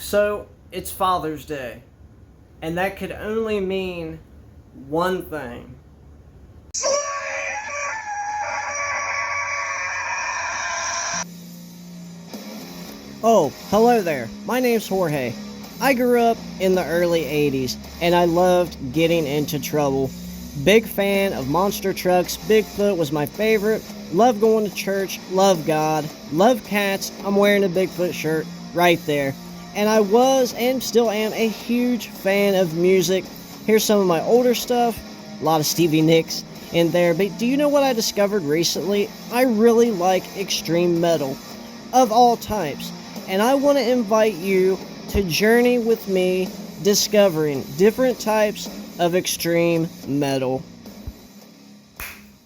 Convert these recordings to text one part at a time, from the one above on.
So, it's Father's Day, and that could only mean one thing. Oh, hello there. My name's Jorge. I grew up in the early 80s, and I loved getting into trouble. Big fan of monster trucks. Bigfoot was my favorite. Love going to church. Love God. Love cats. I'm wearing a Bigfoot shirt right there. And I was and still am a huge fan of music. Here's some of my older stuff. A lot of Stevie Nicks in there. But do you know what I discovered recently? I really like extreme metal of all types. And I want to invite you to journey with me discovering different types of extreme metal.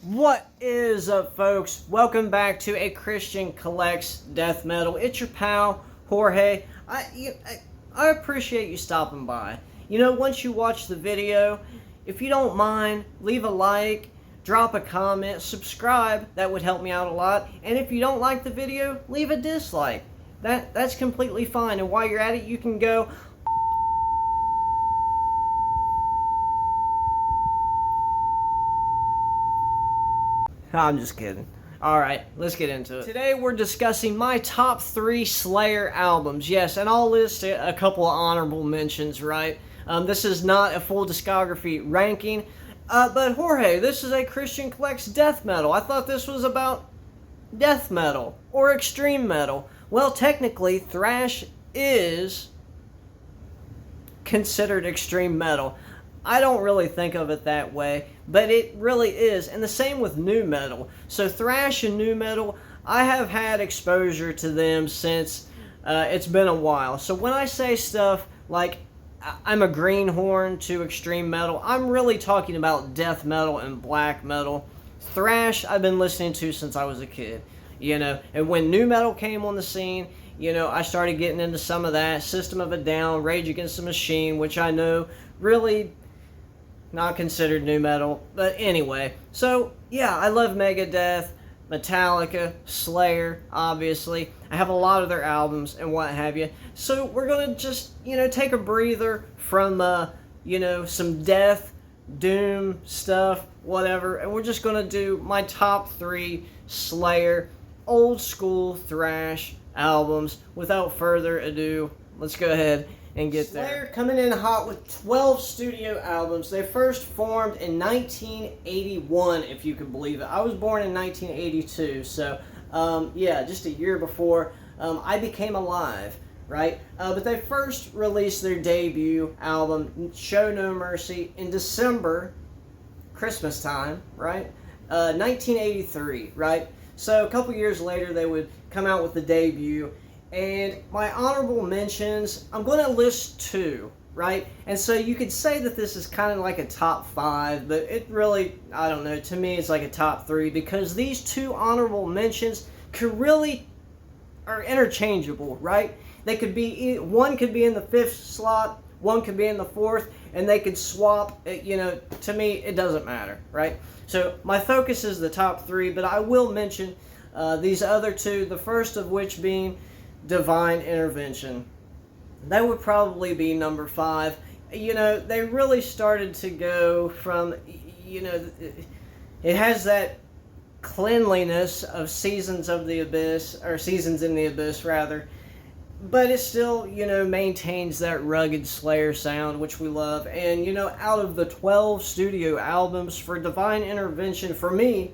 What is up, folks? Welcome back to A Christian Collects Death Metal. It's your pal, Jorge. I appreciate you stopping by. You know, once you watch the video, if you don't mind, leave a like, drop a comment, subscribe. That would help me out a lot. And if you don't like the video, leave a dislike. That's completely fine. And while you're at it, you can go... I'm just kidding. Alright, let's get into it. Today we're discussing my top 3 Slayer albums. Yes, and I'll list a couple of honorable mentions, right? This is not a full discography ranking. But Jorge, this is A Christian Collects Death Metal. I thought this was about death metal or extreme metal. Well, technically, thrash is considered extreme metal. I don't really think of it that way, but it really is. And the same with nu metal. So thrash and nu metal, I have had exposure to them since it's been a while. So when I say stuff like I'm a greenhorn to extreme metal, I'm really talking about death metal and black metal. Thrash I've been listening to since I was a kid. You know, and when nu metal came on the scene, you know, I started getting into some of that. System of a Down, Rage Against the Machine, which I know really not considered nu metal. But anyway, so yeah, I love Megadeth, Metallica, Slayer, obviously. I have a lot of their albums and what have you. So we're going to just, you know, take a breather from, you know, some death, doom stuff, whatever. And we're just going to do my top 3 Slayer old school thrash albums. Without further ado, let's go ahead and get there. Slayer coming in hot with 12 studio albums. They first formed in 1981, if you could believe it. I was born in 1982, so yeah, just a year before I became alive, right? But they first released their debut album, Show No Mercy, in December, Christmas time, right? 1983, right? So a couple years later, they would come out with the debut. And my honorable mentions, I'm going to list 2, right? And so you could say that this is kind of like a top 5, but it really, I don't know, to me it's like a top 3, because these 2 honorable mentions could really, are interchangeable, right? They could be, one could be in the 5th slot, one could be in the 4th, and they could swap, you know, to me it doesn't matter, right? So my focus is the top 3, but I will mention these other 2, the first of which being Divine Intervention. That would probably be number 5. You know, they really started to go from, you know, it has that cleanliness of Seasons of the Abyss, or Seasons in the Abyss rather, but it still, you know, maintains that rugged Slayer sound, which we love. And, you know, out of the 12 studio albums, for Divine Intervention, for me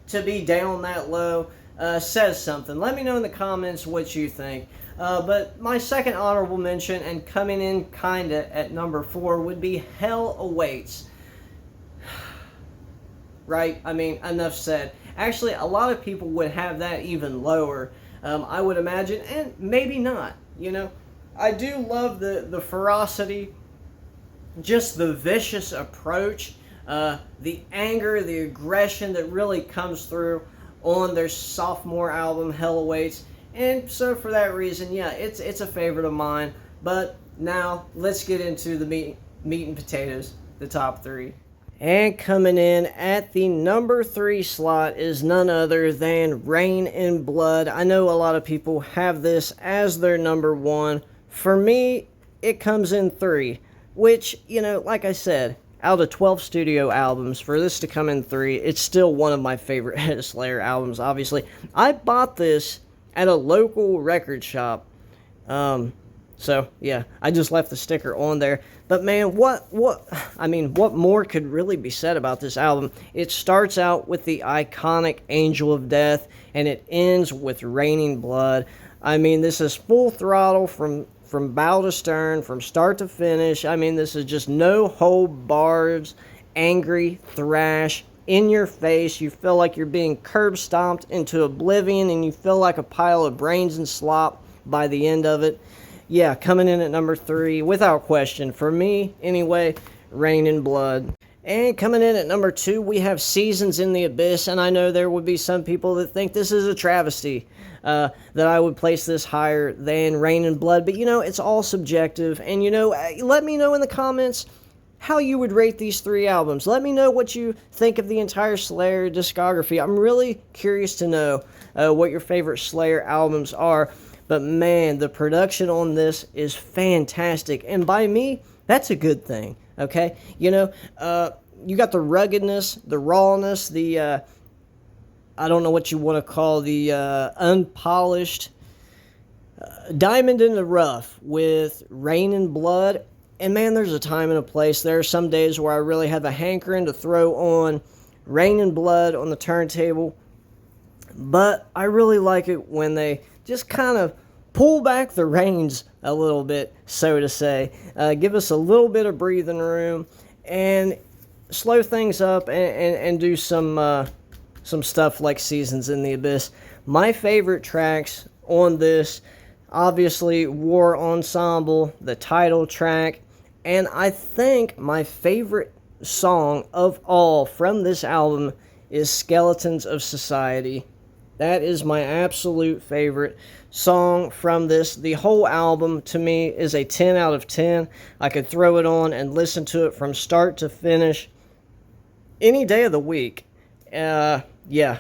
to be down that low, says something. Let me know in the comments what you think. But my second honorable mention, and coming in kinda at number 4, would be Hell Awaits. Right? I mean, enough said. Actually, a lot of people would have that even lower, I would imagine, and maybe not. You know, I do love the ferocity, just the vicious approach, the anger, the aggression that really comes through on their sophomore album, Hell Awaits. And so for that reason, yeah, it's a favorite of mine. But now, let's get into the meat and potatoes, the top 3. And coming in at the number 3 slot is none other than Rain in Blood. I know a lot of people have this as their number 1 For me, it comes in 3, which, like I said, out of 12 studio albums, for this to come in 3, it's still one of my favorite Slayer albums, obviously. I bought this at a local record shop. So, yeah, I just left the sticker on there. But, man, what more could really be said about this album? It starts out with the iconic Angel of Death, and it ends with Raining Blood. I mean, this is full throttle from bow to stern, from start to finish. I mean, this is just no hold bars, angry thrash, in your face. You feel like you're being curb stomped into oblivion, and you feel like a pile of brains and slop by the end of it. Yeah, coming in at number 3, without question, for me, anyway, Raining Blood. And coming in at number 2, we have Seasons in the Abyss, and I know there would be some people that think this is a travesty, that I would place this higher than Raining Blood, but it's all subjective, and let me know in the comments how you would rate these 3 albums. Let me know what you think of the entire Slayer discography. I'm really curious to know what your favorite Slayer albums are. But man, the production on this is fantastic. And by me, that's a good thing, okay? You got the ruggedness, the rawness, the, I don't know what you want to call the unpolished diamond in the rough with Raining Blood. And man, there's a time and a place. There are some days where I really have a hankering to throw on Raining Blood on the turntable. But I really like it when they just kind of pull back the reins a little bit, so to say. Give us a little bit of breathing room and slow things up and do some stuff like Seasons in the Abyss. My favorite tracks on this, obviously, War Ensemble, the title track, and I think my favorite song of all from this album is Skeletons of Society. That is my absolute favorite song from this. The whole album, to me, is a 10 out of 10. I could throw it on and listen to it from start to finish any day of the week. Yeah.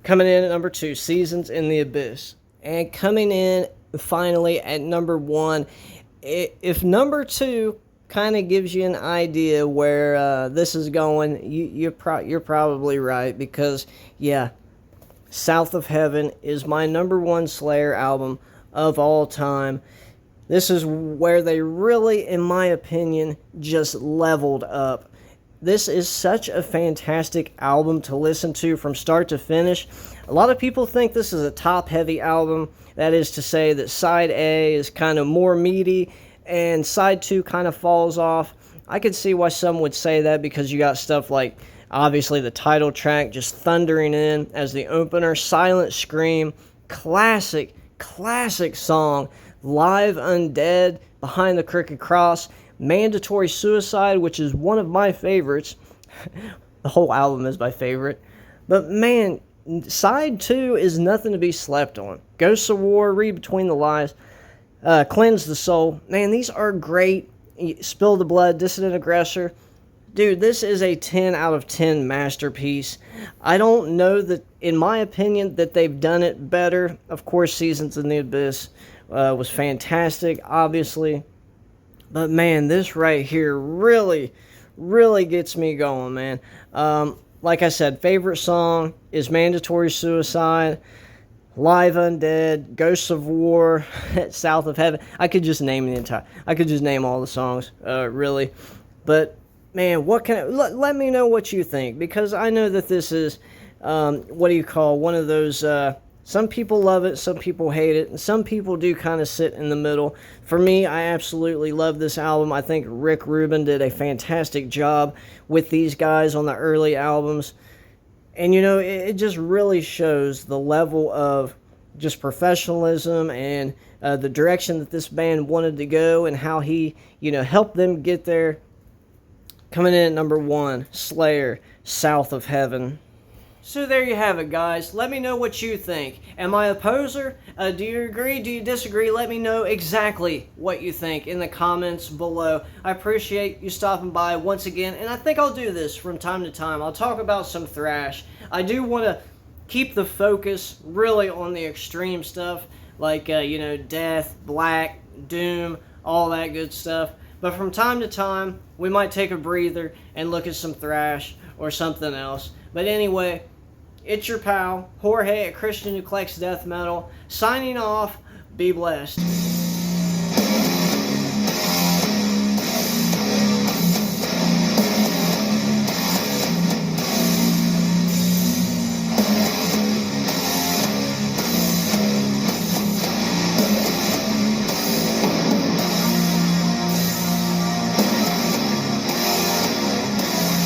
Coming in at number 2, Seasons in the Abyss. And coming in, finally, at number 1, if number 2 kind of gives you an idea where this is going, you're probably right, because, yeah, South of Heaven is my number 1 Slayer album of all time. This is where they really, in my opinion, just leveled up. This is such a fantastic album to listen to from start to finish. A lot of people think this is a top-heavy album. That is to say that Side A is kind of more meaty and Side 2 kind of falls off. I could see why some would say that, because you got stuff like, obviously, the title track just thundering in as the opener, Silent Scream, classic song, Live Undead, Behind the Crooked Cross, Mandatory Suicide, which is one of my favorites. The whole album is my favorite. But man, Side 2 is nothing to be slept on. Ghosts of War, Read Between the Lies, Cleanse the Soul. Man, these are great. Spill the Blood, Dissident Aggressor. Dude, this is a 10 out of 10 masterpiece. I don't know that, in my opinion, that they've done it better. Of course, Seasons in the Abyss was fantastic, obviously. But man, this right here really gets me going, man. Like I said, favorite song is Mandatory Suicide, Live Undead, Ghosts of War, South of Heaven. I could just name all the songs, really. But man, let me know what you think, because I know that this is, one of those, some people love it, some people hate it, and some people do kind of sit in the middle. For me, I absolutely love this album. I think Rick Rubin did a fantastic job with these guys on the early albums. And, it just really shows the level of just professionalism and the direction that this band wanted to go, and how he, helped them get there. Coming in at number 1, Slayer, South of Heaven. So there you have it, guys. Let me know what you think. Am I a poser? Do you agree? Do you disagree? Let me know exactly what you think in the comments below. I appreciate you stopping by once again, and I think I'll do this from time to time. I'll talk about some thrash. I do want to keep the focus really on the extreme stuff, like, death, black, doom, all that good stuff. But from time to time, we might take a breather and look at some thrash or something else. But anyway, it's your pal, Jorge at Christian Who Collects Death Metal, signing off. Be blessed.